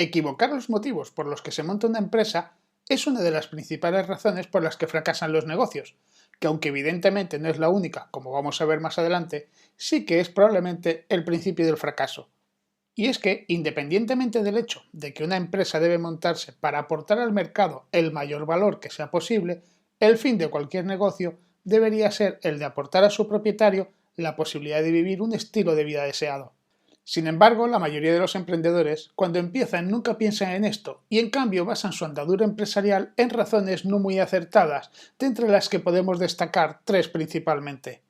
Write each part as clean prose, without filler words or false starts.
Equivocar los motivos por los que se monta una empresa es una de las principales razones por las que fracasan los negocios, que aunque evidentemente no es la única, como vamos a ver más adelante, sí que es probablemente el principio del fracaso. Y es que, independientemente del hecho de que una empresa debe montarse para aportar al mercado el mayor valor que sea posible, el fin de cualquier negocio debería ser el de aportar a su propietario la posibilidad de vivir un estilo de vida deseado. Sin embargo, la mayoría de los emprendedores, cuando empiezan, nunca piensan en esto y en cambio basan su andadura empresarial en razones no muy acertadas, de entre las que podemos destacar tres principalmente.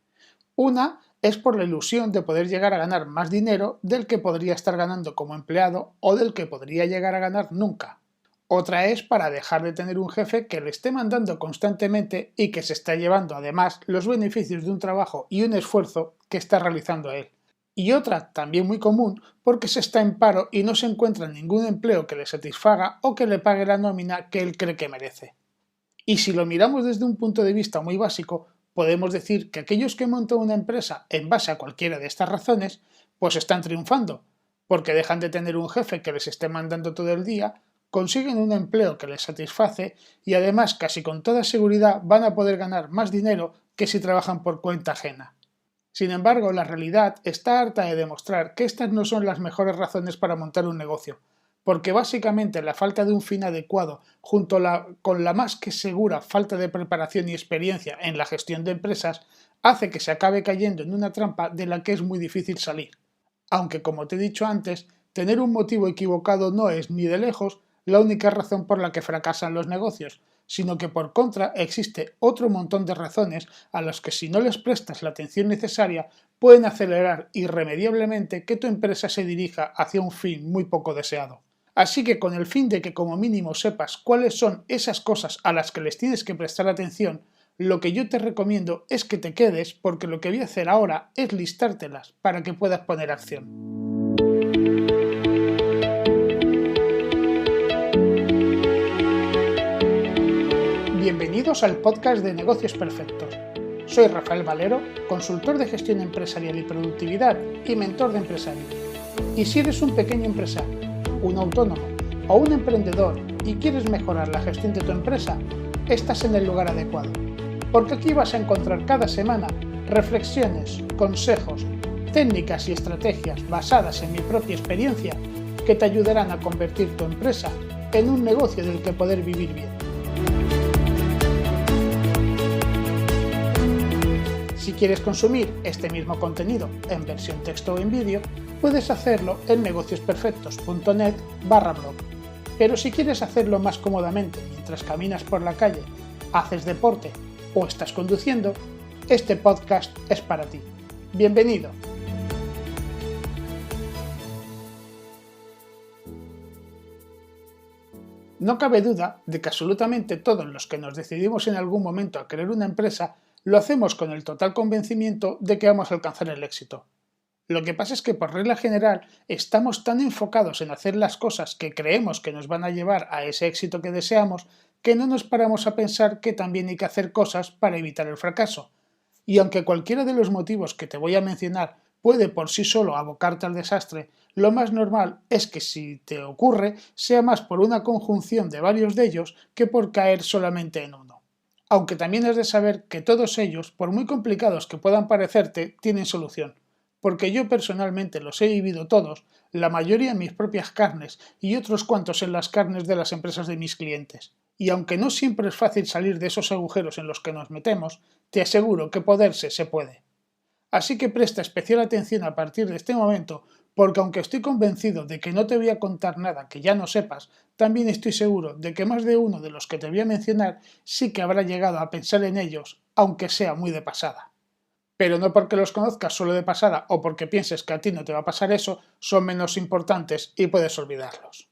Una es por la ilusión de poder llegar a ganar más dinero del que podría estar ganando como empleado o del que podría llegar a ganar nunca. Otra es para dejar de tener un jefe que le esté mandando constantemente y que se está llevando además los beneficios de un trabajo y un esfuerzo que está realizando él. Y otra, también muy común, porque se está en paro y no se encuentra ningún empleo que le satisfaga o que le pague la nómina que él cree que merece. Y si lo miramos desde un punto de vista muy básico, podemos decir que aquellos que montan una empresa en base a cualquiera de estas razones, pues están triunfando, porque dejan de tener un jefe que les esté mandando todo el día, consiguen un empleo que les satisface y además casi con toda seguridad van a poder ganar más dinero que si trabajan por cuenta ajena. Sin embargo, la realidad está harta de demostrar que estas no son las mejores razones para montar un negocio, porque básicamente la falta de un fin adecuado, junto con la más que segura falta de preparación y experiencia en la gestión de empresas, hace que se acabe cayendo en una trampa de la que es muy difícil salir. Aunque, como te he dicho antes, tener un motivo equivocado no es ni de lejos la única razón por la que fracasan los negocios, sino que por contra existe otro montón de razones a las que si no les prestas la atención necesaria pueden acelerar irremediablemente que tu empresa se dirija hacia un fin muy poco deseado. Así que con el fin de que como mínimo sepas cuáles son esas cosas a las que les tienes que prestar atención, lo que yo te recomiendo es que te quedes porque lo que voy a hacer ahora es listártelas para que puedas poner acción. Bienvenidos al podcast de Negocios Perfectos. Soy Rafael Valero, consultor de gestión empresarial y productividad y mentor de empresarios. Y si eres un pequeño empresario, un autónomo o un emprendedor y quieres mejorar la gestión de tu empresa, estás en el lugar adecuado. Porque aquí vas a encontrar cada semana reflexiones, consejos, técnicas y estrategias basadas en mi propia experiencia que te ayudarán a convertir tu empresa en un negocio del que poder vivir bien. Si quieres consumir este mismo contenido en versión texto o en vídeo, puedes hacerlo en negociosperfectos.net/blog. Pero si quieres hacerlo más cómodamente mientras caminas por la calle, haces deporte o estás conduciendo, este podcast es para ti. Bienvenido. No cabe duda de que absolutamente todos los que nos decidimos en algún momento a crear una empresa lo hacemos con el total convencimiento de que vamos a alcanzar el éxito. Lo que pasa es que por regla general estamos tan enfocados en hacer las cosas que creemos que nos van a llevar a ese éxito que deseamos que no nos paramos a pensar que también hay que hacer cosas para evitar el fracaso. Y aunque cualquiera de los motivos que te voy a mencionar puede por sí solo abocarte al desastre, lo más normal es que si te ocurre sea más por una conjunción de varios de ellos que por caer solamente en uno. Aunque también has de saber que todos ellos, por muy complicados que puedan parecerte, tienen solución. Porque yo personalmente los he vivido todos, la mayoría en mis propias carnes y otros cuantos en las carnes de las empresas de mis clientes. Y aunque no siempre es fácil salir de esos agujeros en los que nos metemos, te aseguro que poderse se puede. Así que presta especial atención a partir de este momento, porque aunque estoy convencido de que no te voy a contar nada que ya no sepas, también estoy seguro de que más de uno de los que te voy a mencionar sí que habrá llegado a pensar en ellos, aunque sea muy de pasada. Pero no porque los conozcas solo de pasada o porque pienses que a ti no te va a pasar eso, son menos importantes y puedes olvidarlos.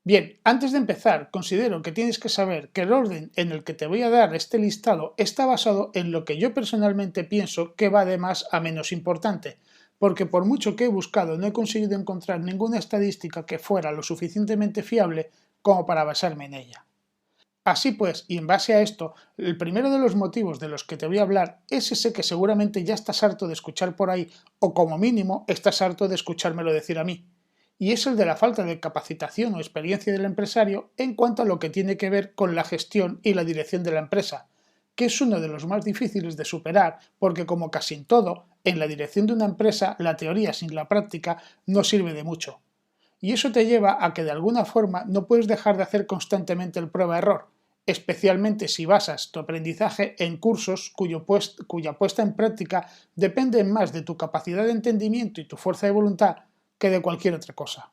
Bien, antes de empezar, considero que tienes que saber que el orden en el que te voy a dar este listado está basado en lo que yo personalmente pienso que va de más a menos importante, porque por mucho que he buscado no he conseguido encontrar ninguna estadística que fuera lo suficientemente fiable como para basarme en ella. Así pues, y en base a esto, el primero de los motivos de los que te voy a hablar es ese que seguramente ya estás harto de escuchar por ahí, o como mínimo estás harto de escuchármelo decir a mí. y es el de la falta de capacitación o experiencia del empresario en cuanto a lo que tiene que ver con la gestión y la dirección de la empresa, que es uno de los más difíciles de superar porque, como casi en todo, en la dirección de una empresa la teoría sin la práctica no sirve de mucho. Y eso te lleva a que de alguna forma no puedes dejar de hacer constantemente el prueba-error, especialmente si basas tu aprendizaje en cursos cuya puesta en práctica depende más de tu capacidad de entendimiento y tu fuerza de voluntad que de cualquier otra cosa.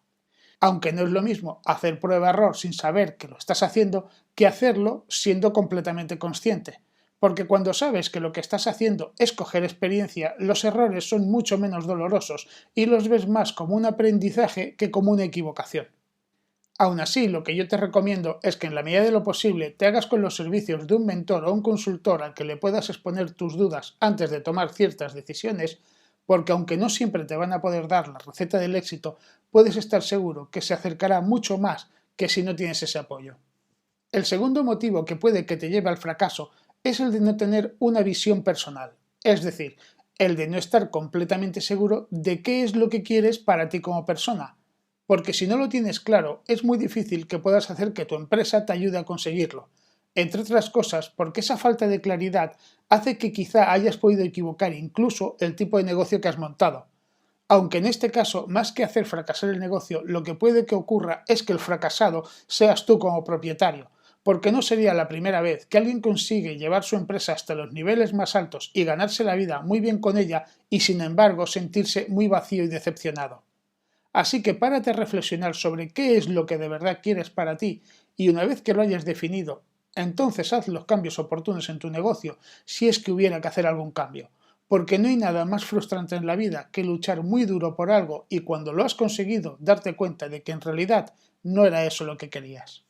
Aunque no es lo mismo hacer prueba-error sin saber que lo estás haciendo que hacerlo siendo completamente consciente, porque cuando sabes que lo que estás haciendo es coger experiencia, los errores son mucho menos dolorosos y los ves más como un aprendizaje que como una equivocación. Aún así, lo que yo te recomiendo es que en la medida de lo posible te hagas con los servicios de un mentor o un consultor al que le puedas exponer tus dudas antes de tomar ciertas decisiones, porque aunque no siempre te van a poder dar la receta del éxito, puedes estar seguro que se acercará mucho más que si no tienes ese apoyo. El segundo motivo que puede que te lleve al fracaso es el de no tener una visión personal, es decir, el de no estar completamente seguro de qué es lo que quieres para ti como persona, porque si no lo tienes claro, es muy difícil que puedas hacer que tu empresa te ayude a conseguirlo. Entre otras cosas, porque esa falta de claridad hace que quizá hayas podido equivocar incluso el tipo de negocio que has montado. Aunque en este caso, más que hacer fracasar el negocio, lo que puede que ocurra es que el fracasado seas tú como propietario, porque no sería la primera vez que alguien consigue llevar su empresa hasta los niveles más altos y ganarse la vida muy bien con ella y sin embargo sentirse muy vacío y decepcionado. Así que párate a reflexionar sobre qué es lo que de verdad quieres para ti y una vez que lo hayas definido, entonces haz los cambios oportunos en tu negocio si es que hubiera que hacer algún cambio. Porque no hay nada más frustrante en la vida que luchar muy duro por algo y cuando lo has conseguido darte cuenta de que en realidad no era eso lo que querías.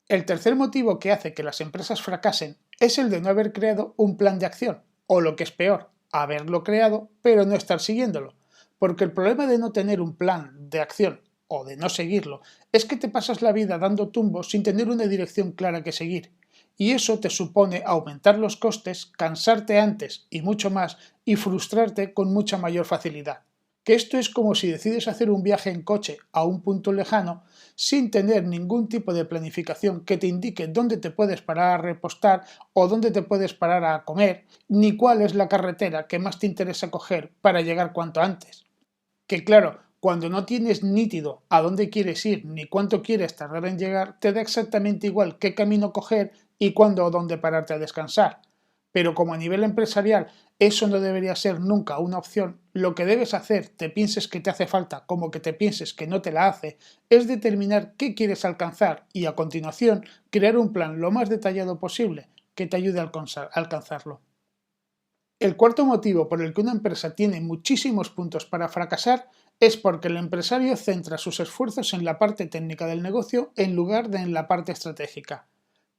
El tercer motivo que hace que las empresas fracasen es el de no haber creado un plan de acción, o lo que es peor, haberlo creado pero no estar siguiéndolo. Porque el problema de no tener un plan de acción o de no seguirlo es que te pasas la vida dando tumbos sin tener una dirección clara que seguir. Y eso te supone aumentar los costes, cansarte antes y mucho más y frustrarte con mucha mayor facilidad. Que esto es como si decides hacer un viaje en coche a un punto lejano sin tener ningún tipo de planificación que te indique dónde te puedes parar a repostar o dónde te puedes parar a comer, ni cuál es la carretera que más te interesa coger para llegar cuanto antes. Que claro, cuando no tienes nítido a dónde quieres ir ni cuánto quieres tardar en llegar, te da exactamente igual qué camino coger y cuándo o dónde pararte a descansar. Pero como a nivel empresarial eso no debería ser nunca una opción, lo que debes hacer, te pienses que te hace falta como que te pienses que no te la hace, es determinar qué quieres alcanzar y a continuación crear un plan lo más detallado posible que te ayude a alcanzarlo. El cuarto motivo por el que una empresa tiene muchísimos puntos para fracasar es porque el empresario centra sus esfuerzos en la parte técnica del negocio en lugar de en la parte estratégica,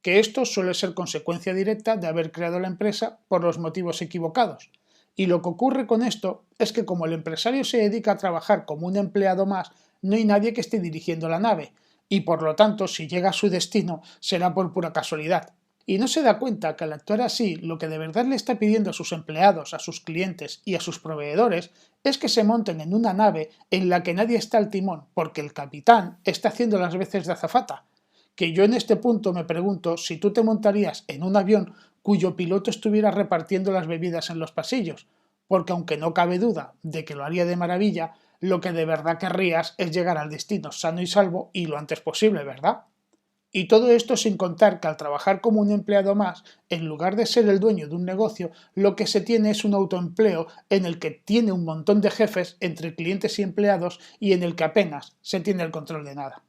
que esto suele ser consecuencia directa de haber creado la empresa por los motivos equivocados. Y lo que ocurre con esto es que como el empresario se dedica a trabajar como un empleado más, no hay nadie que esté dirigiendo la nave, y por lo tanto si llega a su destino será por pura casualidad. Y no se da cuenta que al actuar así, lo que de verdad le está pidiendo a sus empleados, a sus clientes y a sus proveedores es que se monten en una nave en la que nadie está al timón, porque el capitán está haciendo las veces de azafata. Que yo en este punto me pregunto si tú te montarías en un avión cuyo piloto estuviera repartiendo las bebidas en los pasillos, porque aunque no cabe duda de que lo haría de maravilla, lo que de verdad querrías es llegar al destino sano y salvo y lo antes posible, ¿verdad? Y todo esto sin contar que al trabajar como un empleado más, en lugar de ser el dueño de un negocio, lo que se tiene es un autoempleo en el que tiene un montón de jefes entre clientes y empleados y en el que apenas se tiene el control de nada.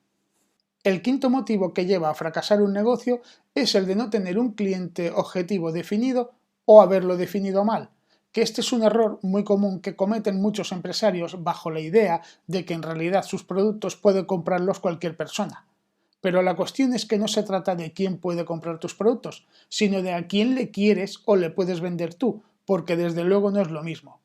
El quinto motivo que lleva a fracasar un negocio es el de no tener un cliente objetivo definido o haberlo definido mal, que este es un error muy común que cometen muchos empresarios bajo la idea de que en realidad sus productos puede comprarlos cualquier persona. Pero la cuestión es que no se trata de quién puede comprar tus productos, sino de a quién le quieres o le puedes vender tú, porque desde luego no es lo mismo.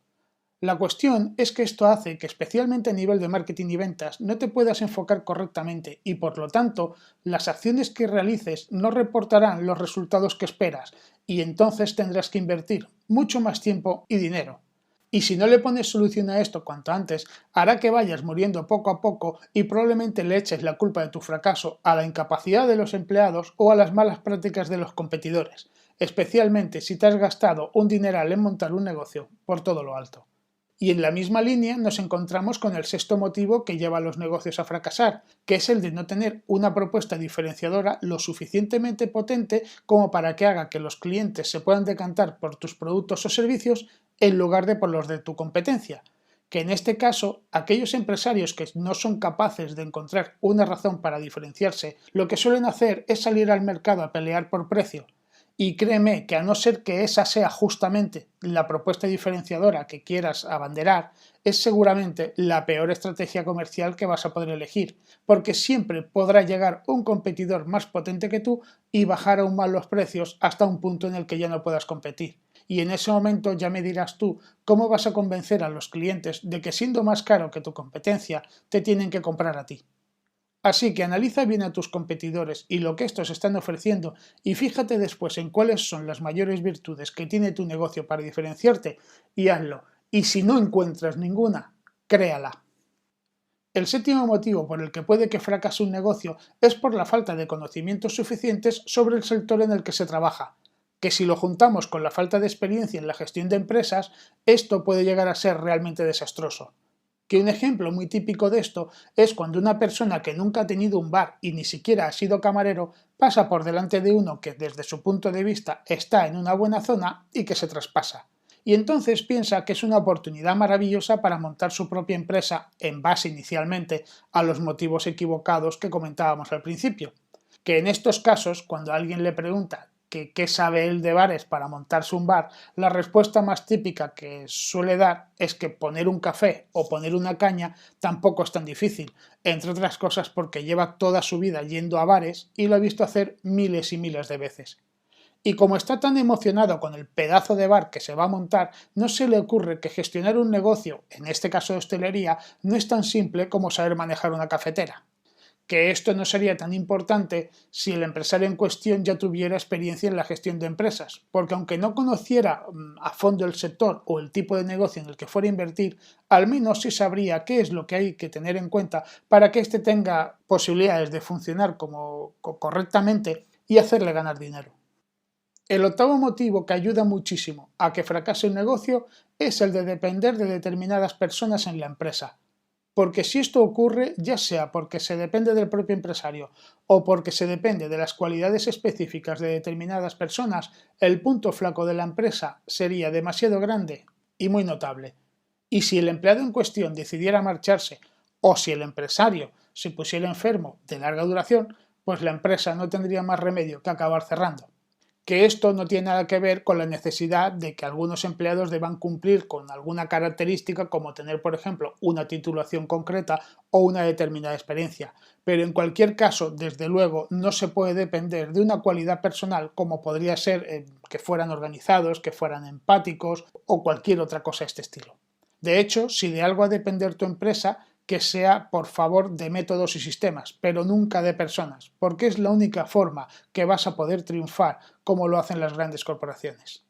La cuestión es que esto hace que especialmente a nivel de marketing y ventas no te puedas enfocar correctamente y por lo tanto las acciones que realices no reportarán los resultados que esperas y entonces tendrás que invertir mucho más tiempo y dinero. Y si no le pones solución a esto cuanto antes, hará que vayas muriendo poco a poco y probablemente le eches la culpa de tu fracaso a la incapacidad de los empleados o a las malas prácticas de los competidores, especialmente si te has gastado un dineral en montar un negocio por todo lo alto. Y en la misma línea nos encontramos con el sexto motivo que lleva a los negocios a fracasar, que es el de no tener una propuesta diferenciadora lo suficientemente potente como para que haga que los clientes se puedan decantar por tus productos o servicios en lugar de por los de tu competencia. Que en este caso, aquellos empresarios que no son capaces de encontrar una razón para diferenciarse, lo que suelen hacer es salir al mercado a pelear por precio. Y créeme que a no ser que esa sea justamente la propuesta diferenciadora que quieras abanderar, es seguramente la peor estrategia comercial que vas a poder elegir, porque siempre podrá llegar un competidor más potente que tú y bajar aún más los precios hasta un punto en el que ya no puedas competir. Y en ese momento ya me dirás tú cómo vas a convencer a los clientes de que siendo más caro que tu competencia, te tienen que comprar a ti. Así que analiza bien a tus competidores y lo que estos están ofreciendo y fíjate después en cuáles son las mayores virtudes que tiene tu negocio para diferenciarte y hazlo. Y si no encuentras ninguna, créala. El séptimo motivo por el que puede que fracase un negocio es por la falta de conocimientos suficientes sobre el sector en el que se trabaja, que si lo juntamos con la falta de experiencia en la gestión de empresas, esto puede llegar a ser realmente desastroso. Que un ejemplo muy típico de esto es cuando una persona que nunca ha tenido un bar y ni siquiera ha sido camarero pasa por delante de uno que desde su punto de vista está en una buena zona y que se traspasa. Y entonces piensa que es una oportunidad maravillosa para montar su propia empresa en base inicialmente a los motivos equivocados que comentábamos al principio. Que en estos casos, cuando alguien le pregunta qué sabe él de bares para montarse un bar, la respuesta más típica que suele dar es que poner un café o poner una caña tampoco es tan difícil, entre otras cosas porque lleva toda su vida yendo a bares y lo ha visto hacer miles y miles de veces. Y como está tan emocionado con el pedazo de bar que se va a montar, no se le ocurre que gestionar un negocio, en este caso de hostelería, no es tan simple como saber manejar una cafetera. Que esto no sería tan importante si el empresario en cuestión ya tuviera experiencia en la gestión de empresas, porque aunque no conociera a fondo el sector o el tipo de negocio en el que fuera a invertir, al menos sí sabría qué es lo que hay que tener en cuenta para que éste tenga posibilidades de funcionar correctamente y hacerle ganar dinero. El octavo motivo que ayuda muchísimo a que fracase un negocio es el de depender de determinadas personas en la empresa. Porque si esto ocurre, ya sea porque se depende del propio empresario o porque se depende de las cualidades específicas de determinadas personas, el punto flaco de la empresa sería demasiado grande y muy notable. Y si el empleado en cuestión decidiera marcharse o si el empresario se pusiera enfermo de larga duración, pues la empresa no tendría más remedio que acabar cerrando. Que esto no tiene nada que ver con la necesidad de que algunos empleados deban cumplir con alguna característica como tener, por ejemplo, una titulación concreta o una determinada experiencia, pero en cualquier caso, desde luego, no se puede depender de una cualidad personal como podría ser que fueran organizados, que fueran empáticos o cualquier otra cosa de este estilo. De hecho, si de algo ha de depender tu empresa, que sea por favor de métodos y sistemas, pero nunca de personas, porque es la única forma que vas a poder triunfar como lo hacen las grandes corporaciones.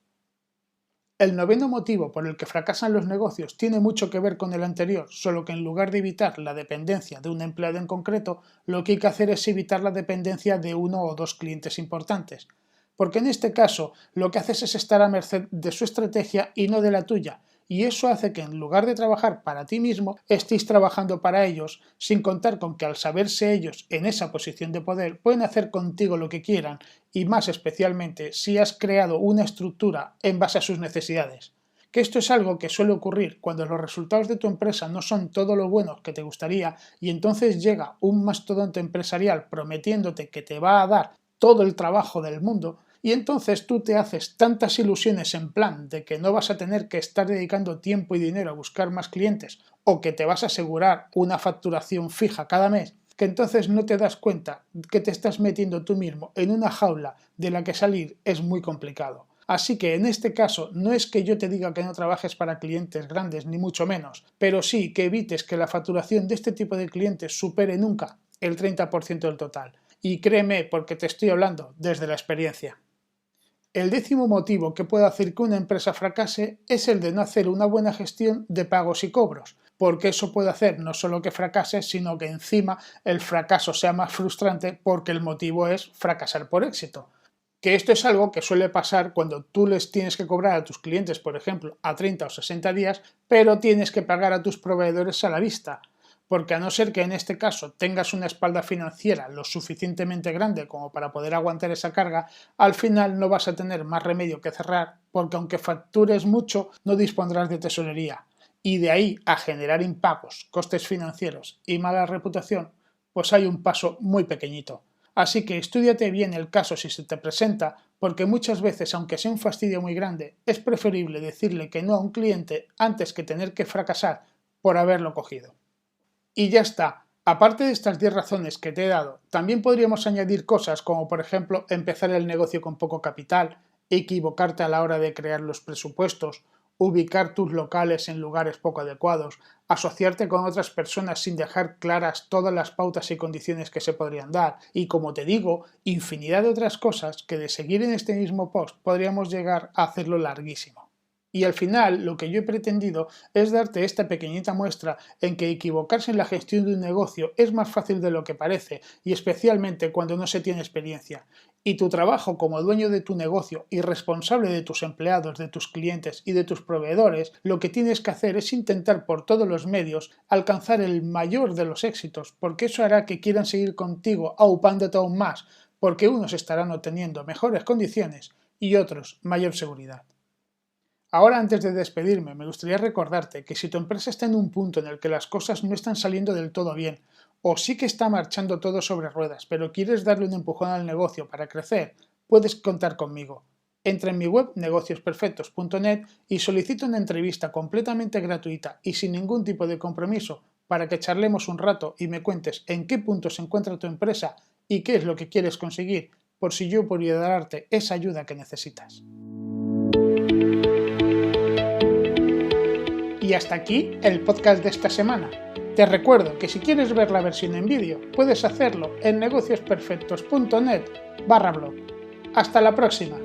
El noveno motivo por el que fracasan los negocios tiene mucho que ver con el anterior, solo que en lugar de evitar la dependencia de un empleado en concreto, lo que hay que hacer es evitar la dependencia de uno o dos clientes importantes. Porque en este caso lo que haces es estar a merced de su estrategia y no de la tuya, y eso hace que en lugar de trabajar para ti mismo, estéis trabajando para ellos, sin contar con que al saberse ellos en esa posición de poder pueden hacer contigo lo que quieran, y más especialmente si has creado una estructura en base a sus necesidades. Que esto es algo que suele ocurrir cuando los resultados de tu empresa no son todo lo buenos que te gustaría y entonces llega un mastodonte empresarial prometiéndote que te va a dar todo el trabajo del mundo y entonces tú te haces tantas ilusiones en plan de que no vas a tener que estar dedicando tiempo y dinero a buscar más clientes o que te vas a asegurar una facturación fija cada mes, que entonces no te das cuenta que te estás metiendo tú mismo en una jaula de la que salir es muy complicado. Así que en este caso no es que yo te diga que no trabajes para clientes grandes ni mucho menos, pero sí que evites que la facturación de este tipo de clientes supere nunca el 30% del total. Y créeme porque te estoy hablando desde la experiencia. El 10º motivo que puede hacer que una empresa fracase es el de no hacer una buena gestión de pagos y cobros, porque eso puede hacer no solo que fracase, sino que encima el fracaso sea más frustrante porque el motivo es fracasar por éxito. Que esto es algo que suele pasar cuando tú les tienes que cobrar a tus clientes, por ejemplo, a 30 o 60 días, pero tienes que pagar a tus proveedores a la vista. Porque a no ser que en este caso tengas una espalda financiera lo suficientemente grande como para poder aguantar esa carga, al final no vas a tener más remedio que cerrar, porque aunque factures mucho, no dispondrás de tesorería. Y de ahí a generar impagos, costes financieros y mala reputación, pues hay un paso muy pequeñito. Así que estúdiate bien el caso si se te presenta, porque muchas veces, aunque sea un fastidio muy grande, es preferible decirle que no a un cliente antes que tener que fracasar por haberlo cogido. Y ya está. Aparte de estas 10 razones que te he dado, también podríamos añadir cosas como por ejemplo empezar el negocio con poco capital, equivocarte a la hora de crear los presupuestos, ubicar tus locales en lugares poco adecuados, asociarte con otras personas sin dejar claras todas las pautas y condiciones que se podrían dar, y como te digo, infinidad de otras cosas que de seguir en este mismo post podríamos llegar a hacerlo larguísimo. Y al final lo que yo he pretendido es darte esta pequeñita muestra en que equivocarse en la gestión de un negocio es más fácil de lo que parece, y especialmente cuando no se tiene experiencia. Y tu trabajo como dueño de tu negocio y responsable de tus empleados, de tus clientes y de tus proveedores, lo que tienes que hacer es intentar por todos los medios alcanzar el mayor de los éxitos, porque eso hará que quieran seguir contigo aupándote aún más, porque unos estarán obteniendo mejores condiciones y otros mayor seguridad. Ahora, antes de despedirme, me gustaría recordarte que si tu empresa está en un punto en el que las cosas no están saliendo del todo bien, o sí que está marchando todo sobre ruedas, pero quieres darle un empujón al negocio para crecer, puedes contar conmigo. Entra en mi web negociosperfectos.net y solicita una entrevista completamente gratuita y sin ningún tipo de compromiso para que charlemos un rato y me cuentes en qué punto se encuentra tu empresa y qué es lo que quieres conseguir, por si yo pudiera darte esa ayuda que necesitas. Y hasta aquí el podcast de esta semana. Te recuerdo que si quieres ver la versión en vídeo, puedes hacerlo en negociosperfectos.net/blog. Hasta la próxima.